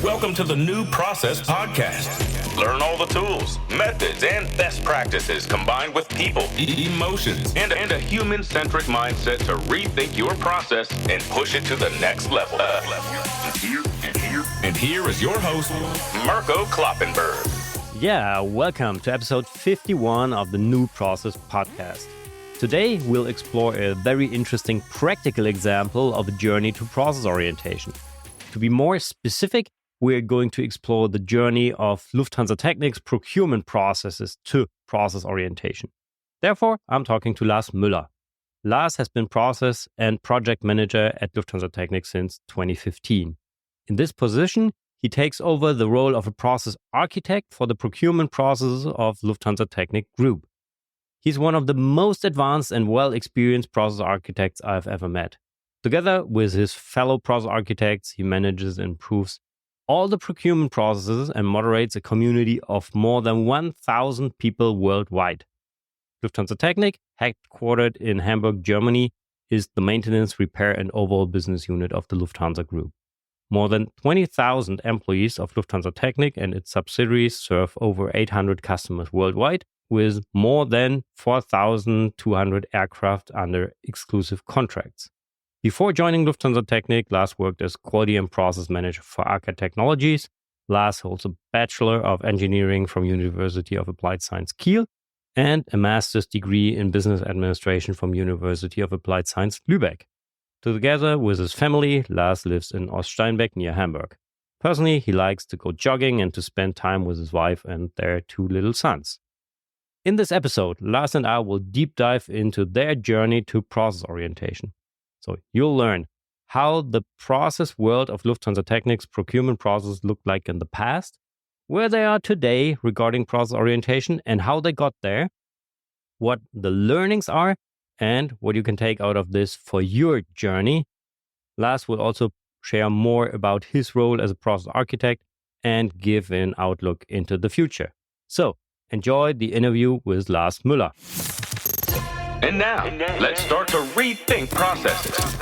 Welcome to the New Process Podcast. Learn all the tools, methods, and best practices combined with people, emotions, and a human-centric mindset to rethink your process and push it to the next level. And here is your host, Mirko Kloppenberg. Yeah, welcome to episode 51 of the New Process Podcast. Today, we'll explore a very interesting practical example of a journey to process orientation. To be more specific, we're going to explore the journey of Lufthansa Technik's procurement processes to process orientation. Therefore, I'm talking to Lars Müller. Lars has been process and project manager at Lufthansa Technik since 2015. In this position, he takes over the role of a process architect for the procurement processes of Lufthansa Technik Group. He's one of the most advanced and well-experienced process architects I've ever met. Together with his fellow process architects, he manages and improves all the procurement processes and moderates a community of more than 1,000 people worldwide. Lufthansa Technik, headquartered in Hamburg, Germany, is the maintenance, repair, and overall business unit of the Lufthansa Group. More than 20,000 employees of Lufthansa Technik and its subsidiaries serve over 800 customers worldwide, with more than 4,200 aircraft under exclusive contracts. Before joining Lufthansa Technik, Lars worked as quality and process manager for ARCA Technologies. Lars holds a Bachelor of Engineering from University of Applied Science Kiel and a master's degree in business administration from University of Applied Science Lübeck. Together with his family, Lars lives in Oststeinbeck near Hamburg. Personally, he likes to go jogging and to spend time with his wife and their 2 little sons. In this episode, Lars and I will deep dive into their journey to process orientation. So you'll learn how the process world of Lufthansa Technik's procurement process looked like in the past, where they are today regarding process orientation and how they got there, what the learnings are, and what you can take out of this for your journey. Lars will also share more about his role as a process architect and give an outlook into the future. So, enjoy the interview with Lars Müller. And now, let's start to rethink processes.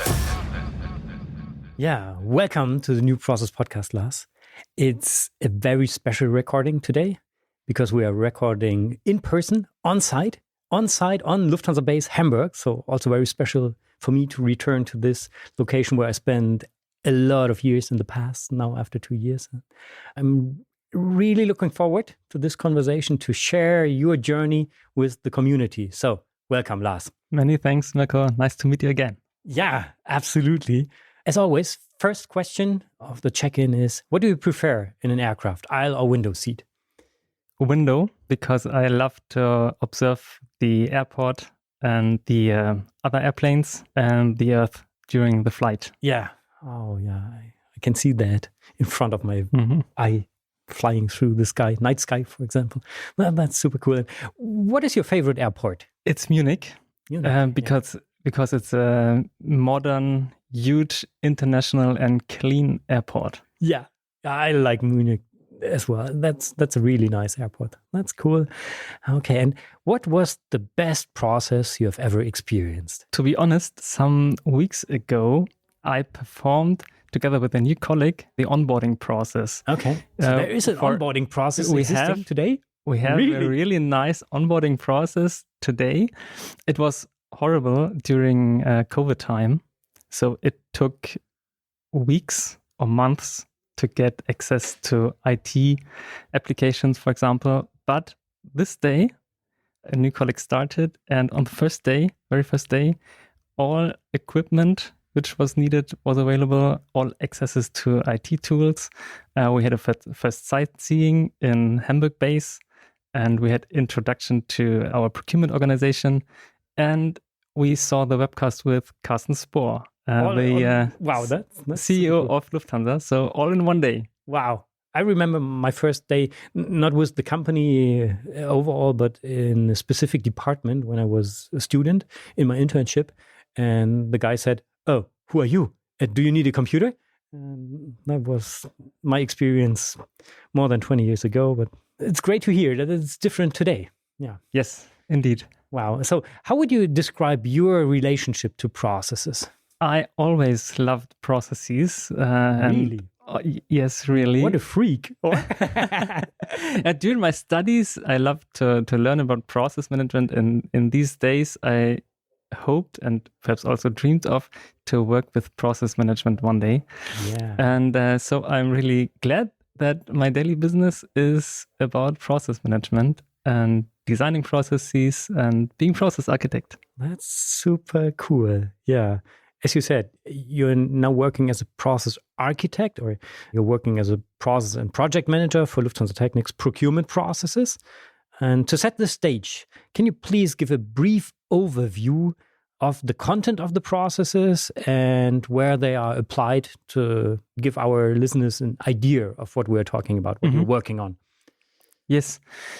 Yeah, welcome to the New Process Podcast, Lars. It's a very special recording today because we are recording in person, on site on Lufthansa base Hamburg. So also very special for me to return to this location where I spent a lot of years in the past, now after 2 years. I'm really looking forward to this conversation to share your journey with the community. So welcome, Lars. Many thanks, Mirko. Nice to meet you again. Yeah, absolutely. As always, first question of the check-in is, what do you prefer in an aircraft, aisle or window seat? Window, because I love to observe the airport and the other airplanes and the earth during the flight. Yeah. Oh, yeah. I can see that in front of my eye flying through the sky, night sky, for example. Well, that's super cool. What is your favorite airport? It's Munich, because it's a modern, huge, international and clean airport. Yeah, I like Munich as well. That's a really nice airport. That's cool. Okay, and what was the best process you have ever experienced? To be honest, some weeks ago, I performed together with a new colleague the onboarding process. Okay, so there is an onboarding process existing today? We have a really nice onboarding process today. It was horrible during COVID time. So it took weeks or months to get access to IT applications, for example. But this day, a new colleague started, and on the very first day, all equipment which was needed was available, all accesses to IT tools. We had a first sightseeing in Hamburg base, and we had introduction to our procurement organization, and we saw the webcast with Carsten Spohr, that's CEO of Lufthansa. So all in one day. Wow. I remember my first day, not with the company overall, but in a specific department when I was a student in my internship. And the guy said, "Oh, who are you? Do you need a computer?" And that was my experience more than 20 years ago. But it's great to hear that it's different today. Yeah. Yes, indeed. Wow. So how would you describe your relationship to processes? I always loved processes. Really? Yes, really. What a freak. During my studies, I loved to learn about process management. And in these days, I hoped and perhaps also dreamed of to work with process management one day. Yeah. And so I'm really glad that my daily business is about process management and designing processes and being process architect. That's super cool. Yeah. As you said, you're now working as a process architect, or you're working as a process and project manager for Lufthansa Technik's procurement processes. And to set the stage, can you please give a brief overview of the content of the processes and where they are applied to give our listeners an idea of what we're talking about, what you're working on? Yes.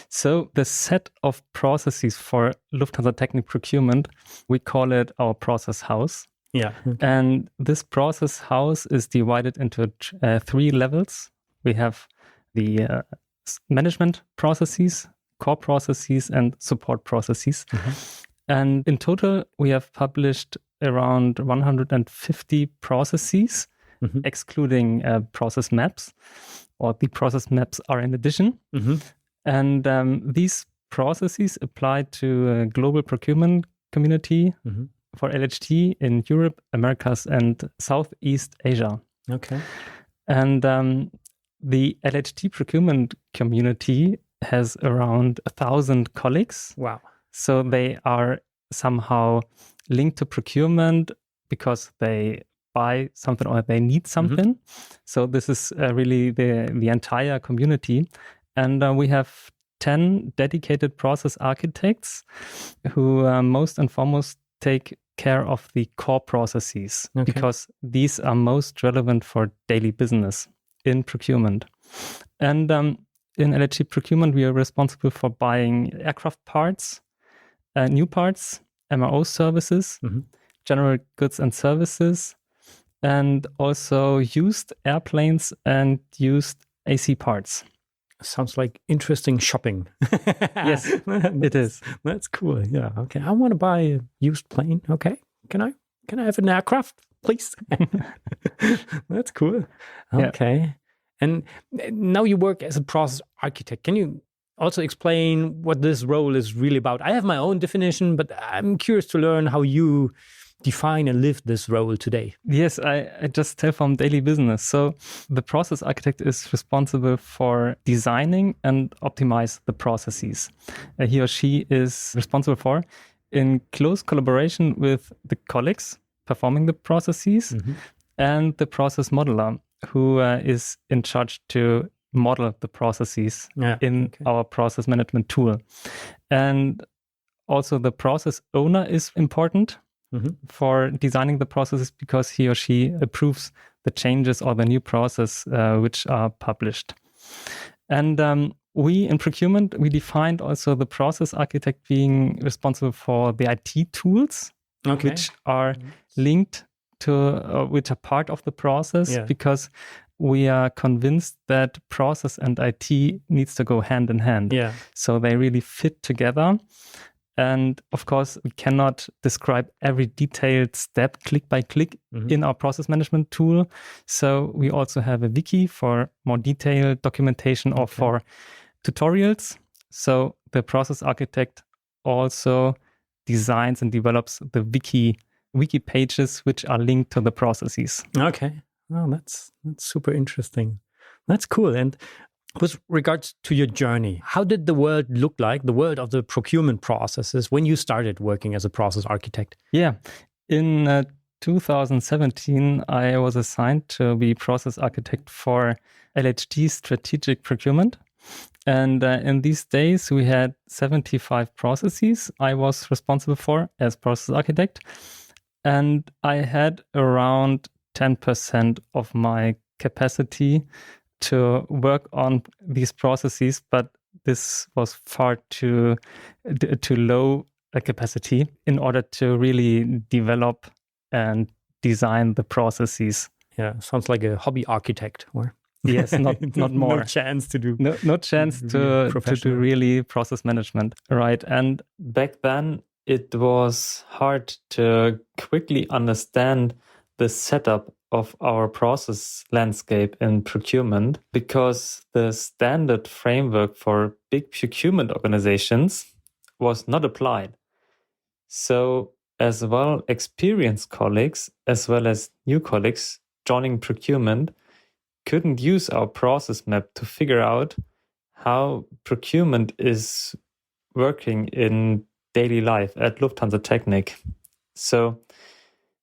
So the set of processes for Lufthansa Technik procurement, we call it our process house. Yeah. And this process house is divided into 3 levels. We have the management processes, core processes, and support processes. And in total, we have published around 150 processes, excluding process maps, or the process maps are in addition. And these processes apply to a global procurement community for LHT in Europe, Americas, and Southeast Asia. Okay. And the LHT procurement community has around 1,000 colleagues. Wow. So they are somehow linked to procurement because they buy something or they need something. So this is really the entire community. And we have 10 dedicated process architects who most and foremost take care of the core processes because these are most relevant for daily business in procurement. And in LHT procurement, we are responsible for buying aircraft parts, new parts, MRO services, general goods and services, and also used airplanes and used AC parts. Sounds like interesting shopping. Yes, it is. That's cool. Yeah. Okay. I want to buy a used plane. Okay. Can I have an aircraft, please? That's cool. Okay. Yeah. And now you work as a process architect. Can you also explain what this role is really about? I have my own definition, but I'm curious to learn how you define and live this role today. Yes, I just tell from daily business. So the process architect is responsible for designing and optimize the processes. He or she is responsible for, in close collaboration with the colleagues performing the processes and the process modeler, who is in charge to model the processes in our process management tool. And also the process owner is important for designing the processes because he or she approves the changes or the new process which are published. And we in procurement, we defined also the process architect being responsible for the IT tools, which are linked to, which are part of the process, because we are convinced that process and IT needs to go hand in hand. So they really fit together. And of course, we cannot describe every detailed step click by click in our process management tool. So we also have a wiki for more detailed documentation or for tutorials. So the process architect also designs and develops the wiki pages which are linked to the processes. Okay. Oh, that's super interesting. That's cool. And with regards to your journey, how did the world look like, the world of the procurement processes, when you started working as a process architect? Yeah. In 2017, I was assigned to be process architect for LHT strategic procurement. And in these days, we had 75 processes I was responsible for as process architect. And I had around 10% of my capacity to work on these processes, but this was far too low a capacity in order to really develop and design the processes. Yeah, sounds like a hobby architect, or yes, not more. No chance to do. No chance to do really process management, right? And back then, it was hard to quickly understand the setup of our process landscape in procurement because the standard framework for big procurement organizations was not applied. So as well, experienced colleagues as well as new colleagues joining procurement couldn't use our process map to figure out how procurement is working in daily life at Lufthansa Technik. So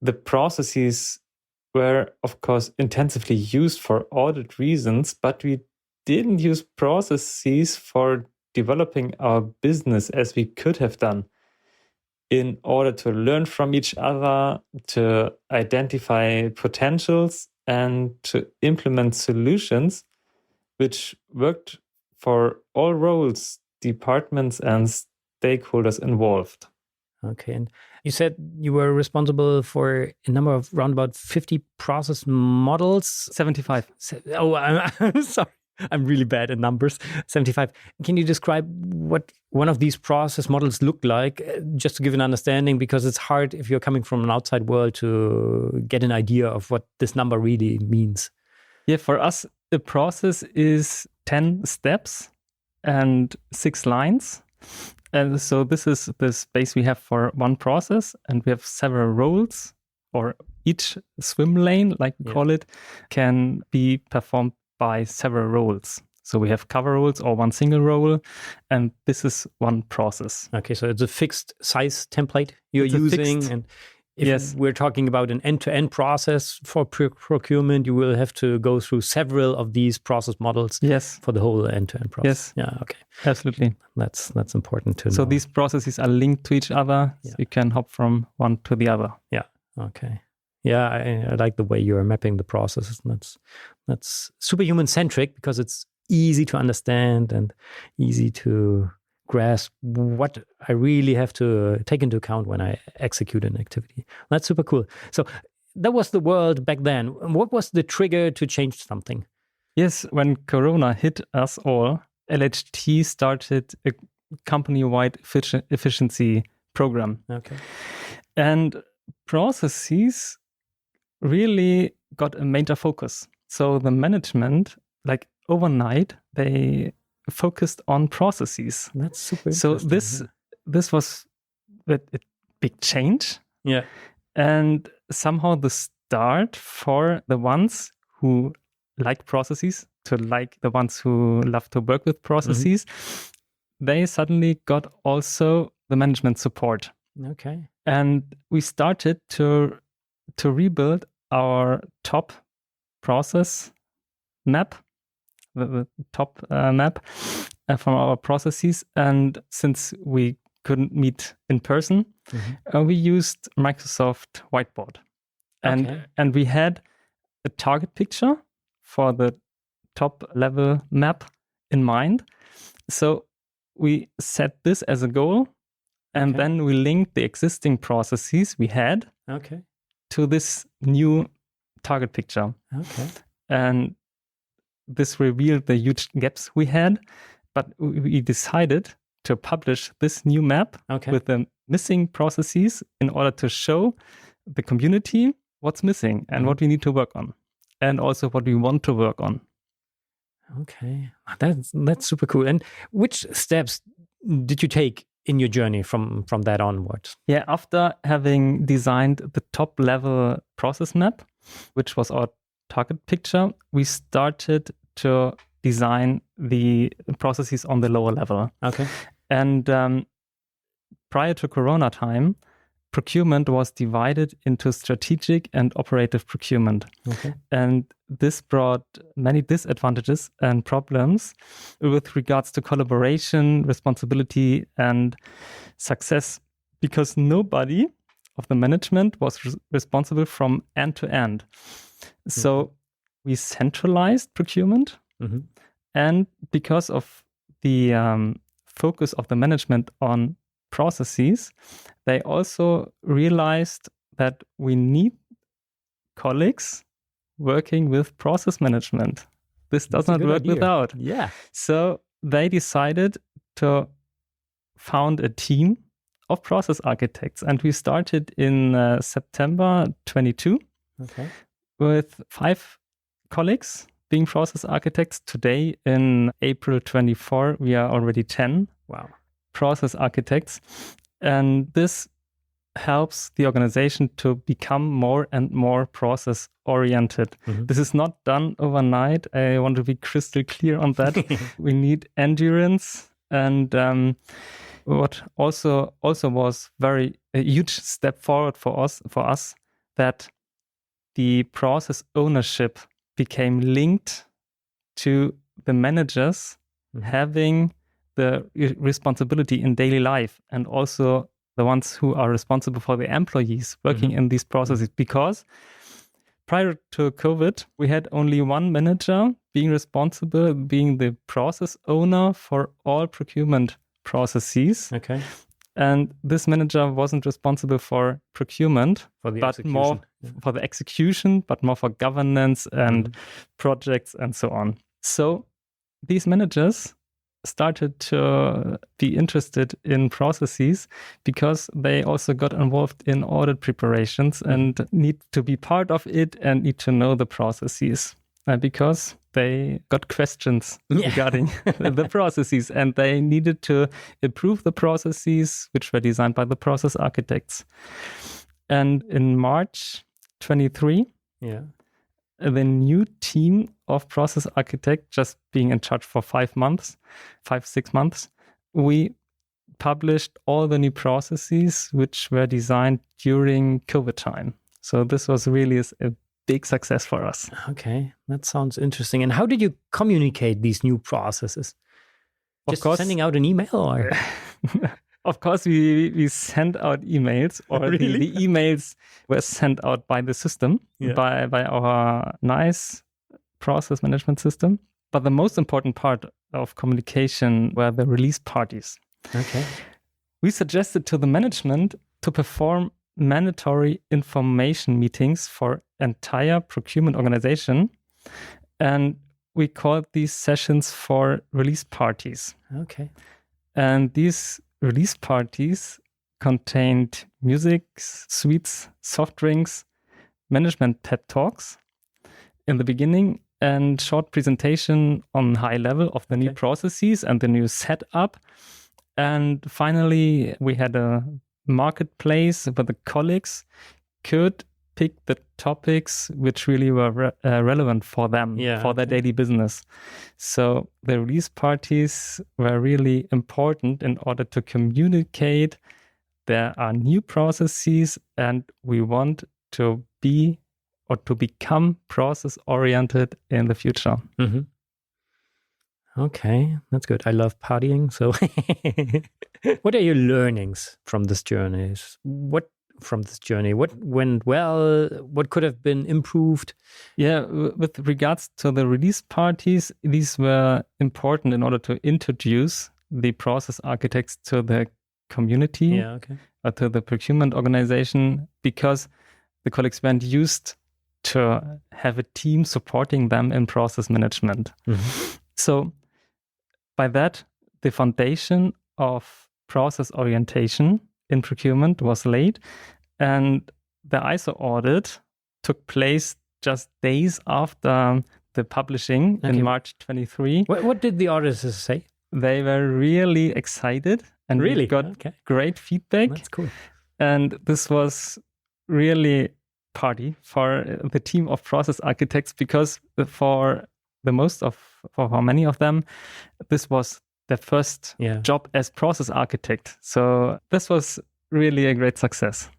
the processes were, of course, intensively used for audit reasons, but we didn't use processes for developing our business as we could have done in order to learn from each other, to identify potentials, and to implement solutions which worked for all roles, departments, and stakeholders involved. Okay, and you said you were responsible for a number of around about 50 process models. 75. Oh, I'm sorry. I'm really bad at numbers. 75. Can you describe what one of these process models looked like, just to give an understanding? Because it's hard if you're coming from an outside world to get an idea of what this number really means. Yeah, for us, the process is 10 steps and 6 lines. And so this is the space we have for one process, and we have several roles, or each swim lane, like we call it, can be performed by several roles. So we have cover roles or one single role, and this is one process. Okay, so it's a fixed size template you're using. And if we're talking about an end-to-end process for procurement, you will have to go through several of these process models for the whole end-to-end process. Yes. Yeah, okay. Absolutely. That's important to know. So these processes are linked to each other. So you can hop from one to the other. Yeah, okay. Yeah, I like the way you're mapping the processes. That's super human-centric because it's easy to understand and easy to grasp what I really have to take into account when I execute an activity. That's super cool. So that was the world back then. What was the trigger to change something? Yes, when Corona hit us all, LHT started a company-wide efficiency program. Okay. And processes really got a major focus. So the management, like overnight, they focused on processes. That's super so interesting. this was a big change. Yeah. And somehow the start for the ones who like processes, to like the ones who love to work with processes, they suddenly got also the management support. Okay. And we started to rebuild our top process map, the top map from our processes. And since we couldn't meet in person, we used Microsoft Whiteboard. And we had a target picture for the top level map in mind. So we set this as a goal, and then we linked the existing processes we had to this new target picture. Okay. And this revealed the huge gaps we had, but we decided to publish this new map with the missing processes in order to show the community what's missing and what we need to work on, and also what we want to work on. Okay, that's super cool. And which steps did you take in your journey from that onwards? Yeah, after having designed the top level process map, which was our target picture, we started to design the processes on the lower level. Okay. And prior to Corona time, procurement was divided into strategic and operative procurement. Okay. And this brought many disadvantages and problems with regards to collaboration, responsibility, and success, because nobody of the management was responsible from end to end. So we centralized procurement. And because of the focus of the management on processes, they also realized that we need colleagues working with process management. This does not work without. Yeah. So they decided to found a team of process architects, and we started in September 22. Okay. with 5 colleagues being process architects. Today, in April 24, we are already 10 process architects. And this helps the organization to become more and more process oriented. This is not done overnight. I want to be crystal clear on that. We need endurance. And what also was a huge step forward for us that the process ownership became linked to the managers having the responsibility in daily life, and also the ones who are responsible for the employees working in these processes. Because prior to COVID, we had only one manager being responsible, being the process owner for all procurement processes. Okay. And this manager wasn't responsible for procurement, For the but execution. more for the execution, but more for governance and projects and so on. So these managers started to be interested in processes because they also got involved in audit preparations and need to be part of it and need to know the processes because they got questions regarding the processes, and they needed to improve the processes which were designed by the process architects. And in March 23, the new team of process architect, just being in charge for 5 months, 6 months, we published all the new processes which were designed during COVID time. So this was really a big success for us. Okay, that sounds interesting. And how did you communicate these new processes? Just sending out an email, or? Of course, we sent out emails, or Really? the emails were sent out by the system, by our nice process management system. But the most important part of communication were the release parties. Okay. We suggested to the management to perform mandatory information meetings for entire procurement organization. And we called these sessions for release parties. Okay. And these release parties contained music, sweets, soft drinks, management pep talks in the beginning, and short presentation on high level of the new processes and the new setup. And finally, we had a marketplace where the colleagues could pick the topics which really were relevant for them, for their daily business. So the release parties were really important in order to communicate there are new processes and we want to be or to become process-oriented in the future. Okay, that's good. I love partying. So what are your learnings from this journey? What went well? What could have been improved? Yeah, with regards to the release parties, these were important in order to introduce the process architects to the community, or to the procurement organization, because the colleagues weren't used to have a team supporting them in process management. So by that, the foundation of process orientation in procurement was laid, and the ISO audit took place just days after the publishing in March 23. What did the auditors say? They were really excited and really got great feedback. That's cool. And this was really party for the team of process architects, because for many of them, this was their first job as process architect. So this was really a great success.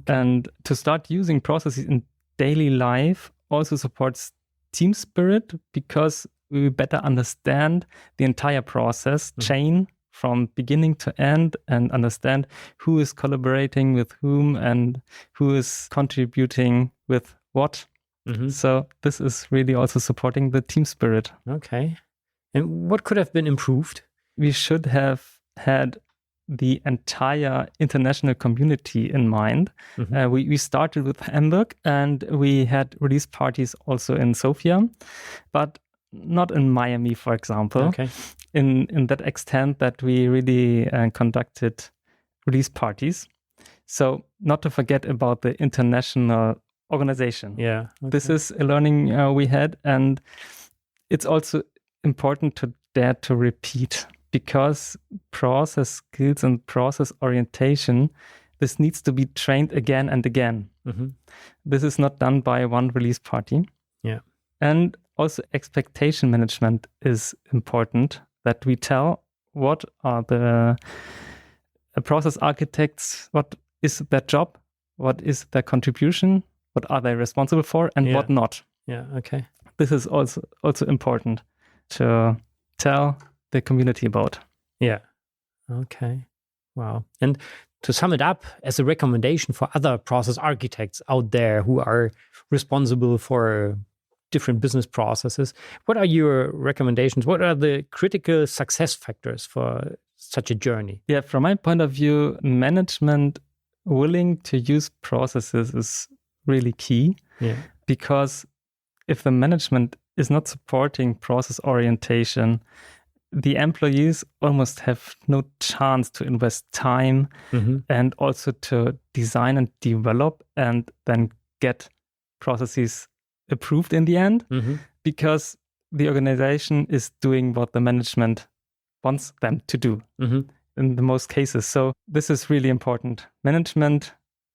And to start using processes in daily life also supports team spirit, because we better understand the entire process chain from beginning to end and understand who is collaborating with whom and who is contributing with what. So this is really also supporting the team spirit. Okay. And what could have been improved? We should have had the entire international community in mind. We started with Hamburg, and we had release parties also in Sofia, but not in Miami, for example. In that extent that we really conducted release parties. So not to forget about the international organization. Yeah. Okay. This is a learning we had, and it's also important to dare to repeat, because process skills and process orientation, this needs to be trained again and again. Mm-hmm. This is not done by one release party. Yeah. And also expectation management is important, that we tell what are the process architects, what is their job, what is their contribution, what are they responsible for, and what not. Yeah. Okay. This is also important to tell the community about. Yeah. Okay. Wow. And to sum it up, as a recommendation for other process architects out there who are responsible for different business processes, what are your recommendations? What are the critical success factors for such a journey? Yeah, from my point of view, management willing to use processes is really key. Yeah. Because if the management is not supporting process orientation, the employees almost have no chance to invest time and also to design and develop and then get processes approved in the end, because the organization is doing what the management wants them to do in the most cases. So this is really important. Management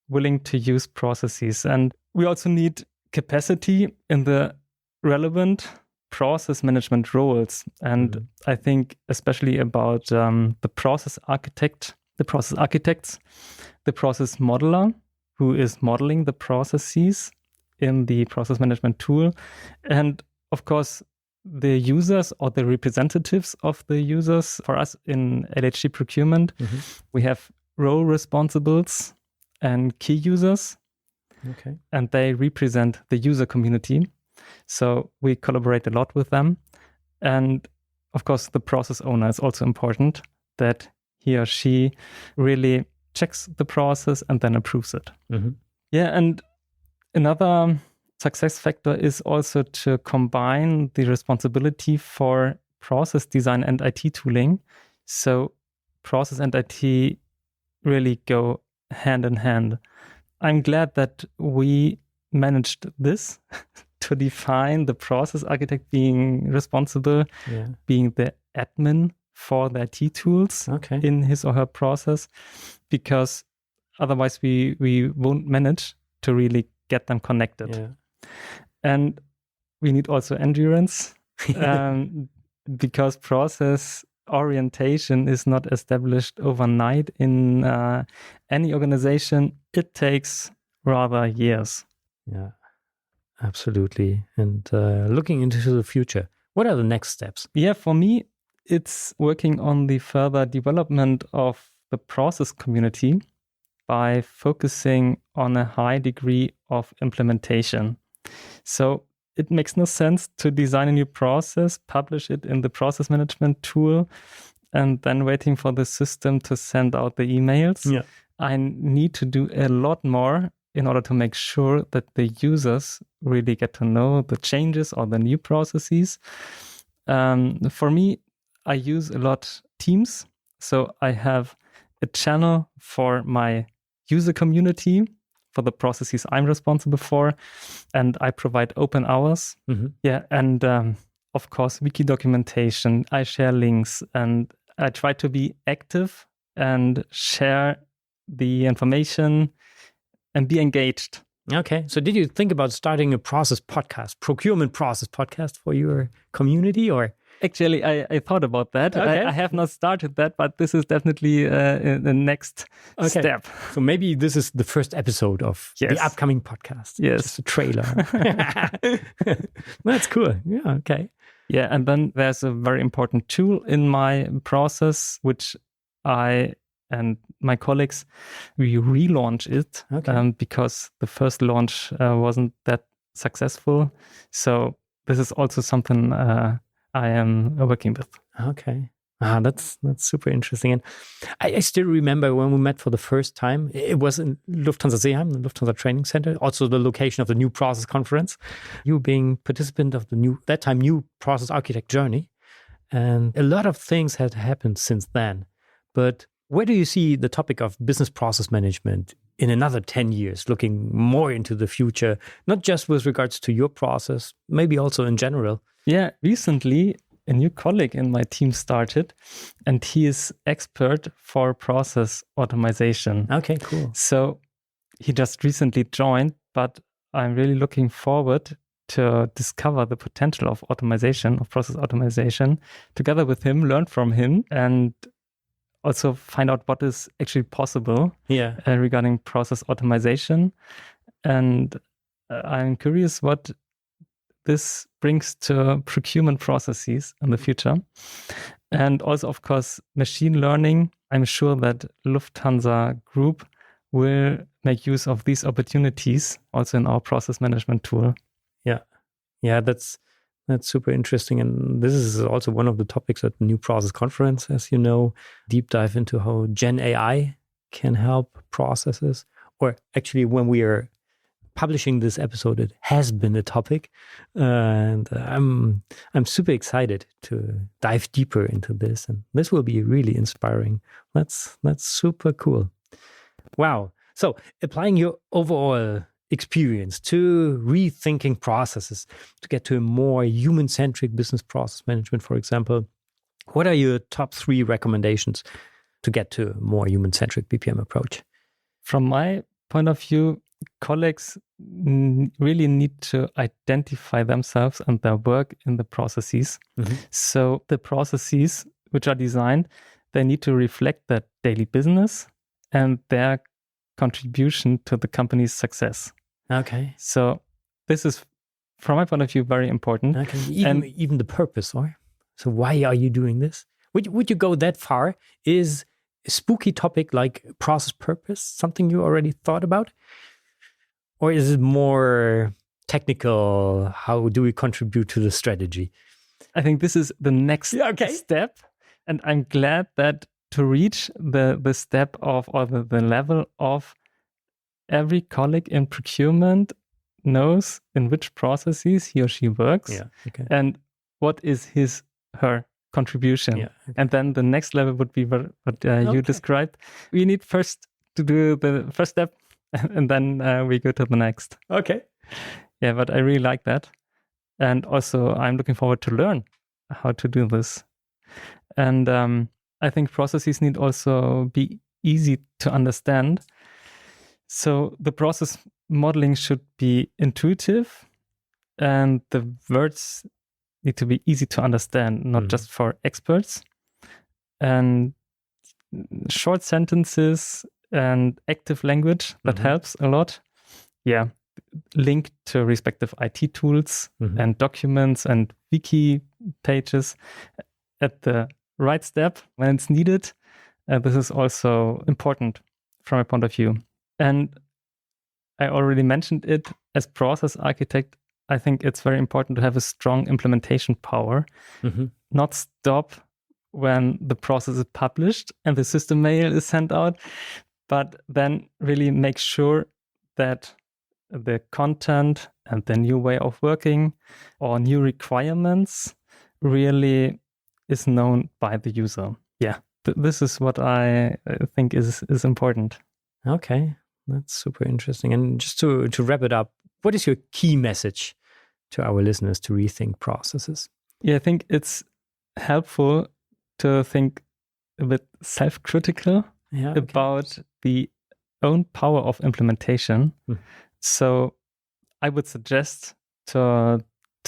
willing to use processes. And we also need capacity in the relevant process management roles. And I think especially about the process architects, the process modeler, who is modeling the processes in the process management tool. And of course, the users or the representatives of the users. For us in LHG procurement, we have role responsibles and key users. Okay. And they represent the user community. So we collaborate a lot with them. And of course, the process owner is also important, that he or she really checks the process and then approves it. Yeah, and another success factor is also to combine the responsibility for process design and IT tooling. So process and IT really go hand in hand. I'm glad that we managed this to define the process architect being responsible, being the admin for the IT tools in his or her process, because otherwise we won't manage to really get them connected. Yeah. And we need also endurance because process orientation is not established overnight in any organization. It takes rather years. Yeah, absolutely. And looking into the future, what are the next steps? Yeah, for me, it's working on the further development of the process community by focusing on a high degree of implementation. So it makes no sense to design a new process, publish it in the process management tool, and then waiting for the system to send out the emails. Yeah. I need to do a lot more in order to make sure that the users really get to know the changes or the new processes. For me, I use a lot Teams. So I have a channel for my user community, for the processes I'm responsible for, and I provide open hours. Yeah, and of course, wiki documentation. I share links, and I try to be active and share the information and be engaged. Okay. So did you think about starting a process podcast, procurement process podcast for your community, or? Actually, I thought about that. Okay. I have not started that, but this is definitely the next step. So maybe this is the first episode of the upcoming podcast. Yes. Just a trailer. That's cool. Yeah, okay. Yeah, and then there's a very important tool in my process, which I and my colleagues, we relaunch it because the first launch wasn't that successful. So this is also something I am working with. Okay. That's super interesting. And I still remember when we met for the first time, it was in Lufthansa Seeheim, the Lufthansa Training Center, also the location of the New Process Conference. You being participant of the new process architect journey. And a lot of things had happened since then. But where do you see the topic of business process management in another 10 years, looking more into the future, not just with regards to your process, maybe also in general? Yeah, recently a new colleague in my team started, and he is expert for process automation. Okay, cool. So he just recently joined, but I'm really looking forward to discover the potential of automation, of process automation, together with him, learn from him, and also find out what is actually possible regarding process automation. And I'm curious what this brings to procurement processes in the future. And also, of course, machine learning. I'm sure that Lufthansa Group will make use of these opportunities also in our process management tool. Yeah, that's super interesting. And this is also one of the topics at the New Process Conference, as you know, deep dive into how Gen AI can help processes. Or actually, when we are publishing this episode, it has been a topic. And I'm super excited to dive deeper into this. And this will be really inspiring. That's super cool. Wow. So applying your overall experience to rethinking processes to get to a more human-centric business process management, for example, what are your top 3 recommendations to get to a more human-centric BPM approach? From my point of view, colleagues really need to identify themselves and their work in the processes. So the processes which are designed, they need to reflect their daily business and their contribution to the company's success. Okay. So this is, from my point of view, very important. Okay. Even the purpose, or so why are you doing this? Would you go that far? Is a spooky topic like process purpose something you already thought about? Or is it more technical? How do we contribute to the strategy? I think this is the next step. And I'm glad that to reach the step of, or the level of, every colleague in procurement knows in which processes he or she works and what is her contribution. And then the next level would be what you described. We need first to do the first step and then we go to the next. Okay. Yeah, but I really like that. And also I'm looking forward to learn how to do this. And I think processes need also be easy to understand. So the process modeling should be intuitive and the words need to be easy to understand, not just for experts. And short sentences and active language, that helps a lot. Yeah, linked to respective IT tools and documents and wiki pages at the right step when it's needed. This is also important from my point of view. And I already mentioned it, as process architect, I think it's very important to have a strong implementation power, not stop when the process is published and the system mail is sent out, but then really make sure that the content and the new way of working or new requirements really is known by the user. Yeah, this is what I think is important. Okay. That's super interesting. And just to wrap it up, what is your key message to our listeners to rethink processes? Yeah, I think it's helpful to think a bit self-critical about the own power of implementation. So I would suggest to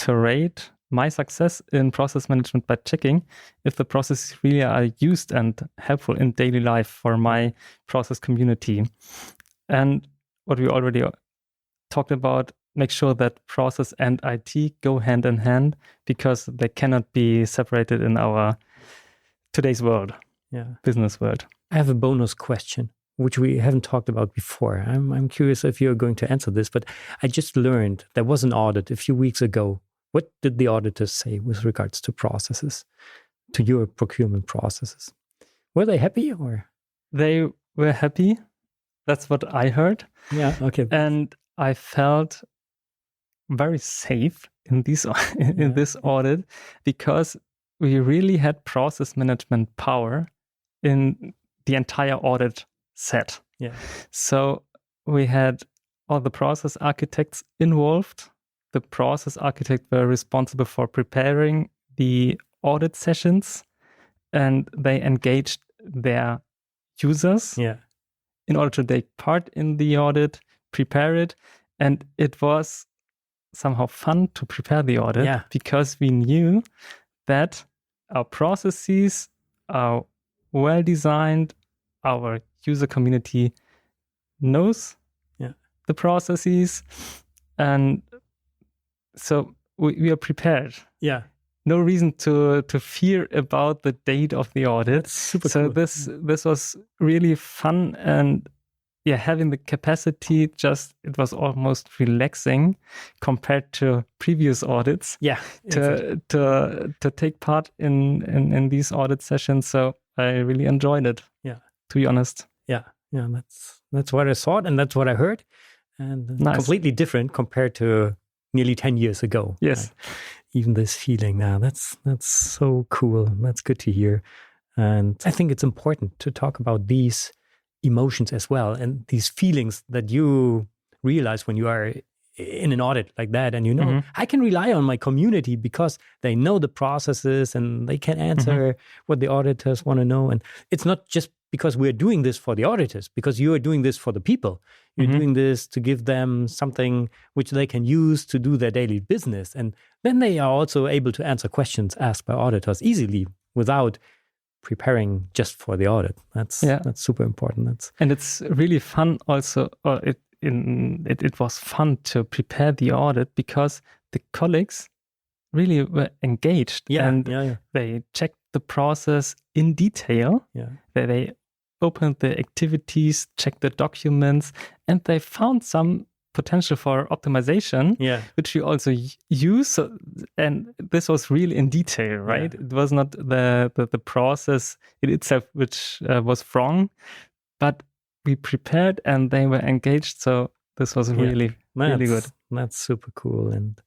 rate my success in process management by checking if the processes really are used and helpful in daily life for my process community. And what we already talked about, make sure that process and IT go hand in hand because they cannot be separated in our today's world, business world. I have a bonus question, which we haven't talked about before. I'm curious if you're going to answer this, but I just learned there was an audit a few weeks ago. What did the auditors say with regards to processes, to your procurement processes? Were they happy or? They were happy. That's what I heard. Yeah, okay. And I felt very safe in this audit because we really had process management power in the entire audit set. Yeah. So we had all the process architects involved. The process architects were responsible for preparing the audit sessions, and they engaged their users in order to take part in the audit, prepare it. And it was somehow fun to prepare the audit because we knew that our processes are well designed, our user community knows the processes, and so we are prepared. No reason to fear about the date of the audit. That's super so cool. This was really fun, and having the capacity, it was almost relaxing compared to previous audits. To take part in these audit sessions. So I really enjoyed it. To be honest. That's what I thought, and that's what I heard, and completely different compared to nearly 10 years ago. Yes. Even this feeling now, that's so cool. That's good to hear. And I think it's important to talk about these emotions as well, and these feelings that you realize when you are in an audit like that, and I can rely on my community because they know the processes and they can answer what the auditors want to know. And it's not just because we're doing this for the auditors, because you are doing this for the people. You're doing this to give them something which they can use to do their daily business. And then they are also able to answer questions asked by auditors easily without preparing just for the audit. That's super important. And it's really fun also, it was fun to prepare the audit because the colleagues really were engaged they checked the process in detail. They opened the activities, checked the documents, and they found some potential for optimization, which we also use. So, and this was really in detail, right? It was not the process in itself which was wrong, but we prepared and they were engaged. So this was really good. That's super cool. And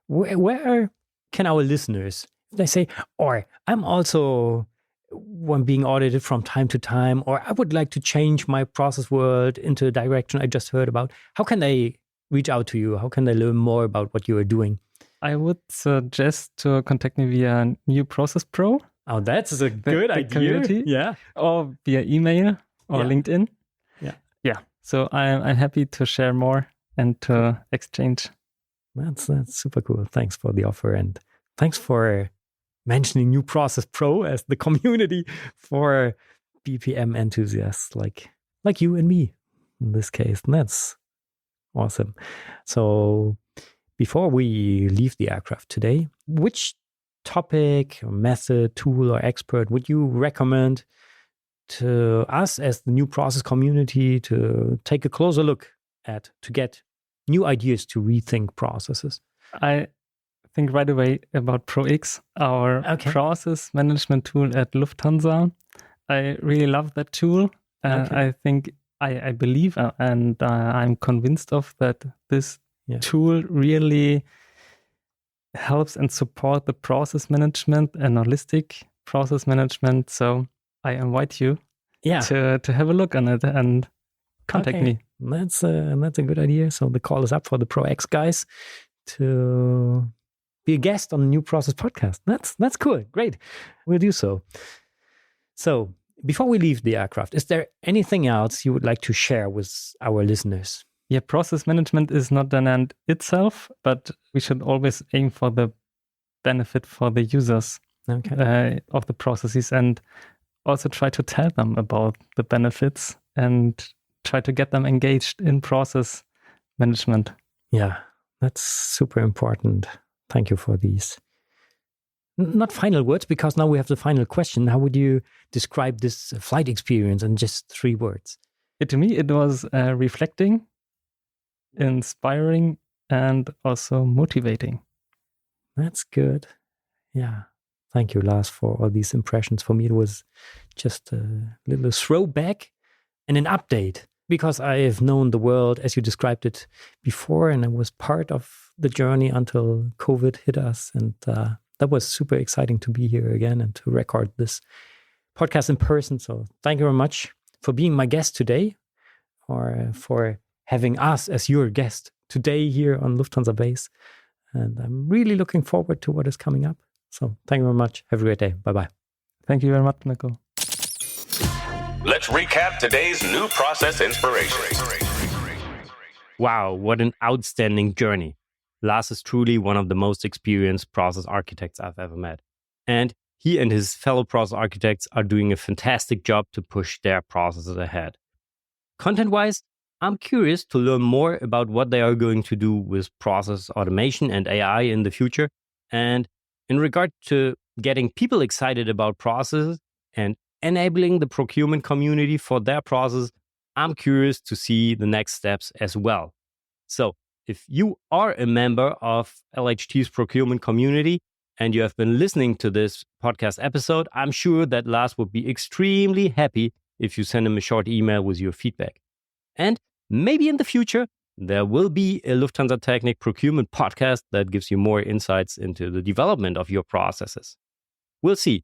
where can our listeners, they say, or I'm also one being audited from time to time, or I would like to change my process world into a direction I just heard about. How can they reach out to you? How can they learn more about what you are doing? I would suggest to contact me via New Process Pro. Oh, that's a good idea. Community, or via email or LinkedIn. So I'm happy to share more and to exchange. That's super cool. Thanks for the offer, and thanks for mentioning New Process Pro as the community for BPM enthusiasts like you and me in this case. And that's awesome. So before we leave the aircraft today, which topic or method, tool or expert would you recommend to us as the New Process community to take a closer look at, to get new ideas to rethink processes? I think right away about ProX, our process management tool at Lufthansa. I really love that tool. I think, I believe, and I'm convinced of that this tool really helps and support the process management and holistic process management. So I invite you to have a look on it and contact me. That's a good idea. So the call is up for the ProX guys to be a guest on the New Process podcast. That's cool. Great. We'll do so. So before we leave the aircraft, is there anything else you would like to share with our listeners? Yeah, process management is not an end itself, but we should always aim for the benefit for the users of the processes, and also try to tell them about the benefits and try to get them engaged in process management. Yeah, that's super important. Thank you for these. Not final words, because now we have the final question. How would you describe this flight experience in just 3 words? To me, it was reflecting, inspiring, and also motivating. That's good. Yeah. Thank you, Lars, for all these impressions. For me, it was just a little throwback and an update, because I have known the world as you described it before, and I was part of the journey until COVID hit us. And that was super exciting to be here again and to record this podcast in person. So thank you very much for being my guest today, or for having us as your guest today here on Lufthansa Base. And I'm really looking forward to what is coming up. So thank you very much. Have a great day. Bye-bye. Thank you very much, Nico. Let's recap today's new process inspiration. Wow, what an outstanding journey. Lars is truly one of the most experienced process architects I've ever met. And he and his fellow process architects are doing a fantastic job to push their processes ahead. Content-wise, I'm curious to learn more about what they are going to do with process automation and AI in the future. And in regard to getting people excited about processes and enabling the procurement community for their process, I'm curious to see the next steps as well. So if you are a member of LHT's procurement community and you have been listening to this podcast episode, I'm sure that Lars would be extremely happy if you send him a short email with your feedback. And maybe in the future, there will be a Lufthansa Technik procurement podcast that gives you more insights into the development of your processes. We'll see.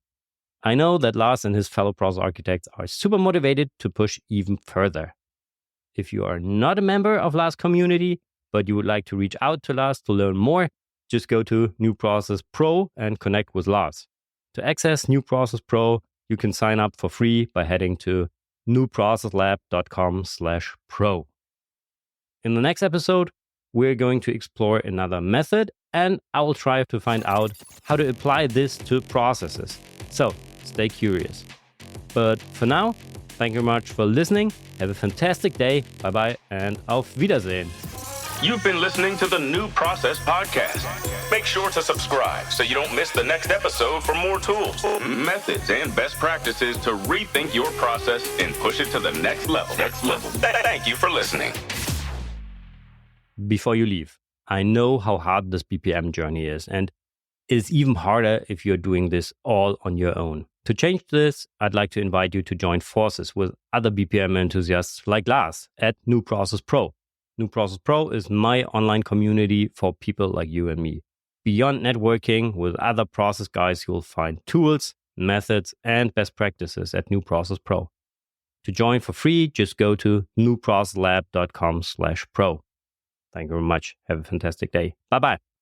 I know that Lars and his fellow process architects are super motivated to push even further. If you are not a member of Lars' community, but you would like to reach out to Lars to learn more, just go to New Process Pro and connect with Lars. To access New Process Pro, you can sign up for free by heading to newprocesslab.com/pro. In the next episode, we're going to explore another method, and I will try to find out how to apply this to processes. So stay curious. But for now, thank you very much for listening. Have a fantastic day. Bye-bye and auf Wiedersehen. You've been listening to the New Process Podcast. Make sure to subscribe so you don't miss the next episode for more tools, methods, and best practices to rethink your process and push it to the next level. Thank you for listening. Before you leave, I know how hard this BPM journey is, and it's even harder if you're doing this all on your own. To change this, I'd like to invite you to join forces with other BPM enthusiasts like Lars at New Process Pro. New Process Pro is my online community for people like you and me. Beyond networking with other process guys, you'll find tools, methods, and best practices at New Process Pro. To join for free, just go to newprocesslab.com/pro. Thank you very much. Have a fantastic day. Bye-bye.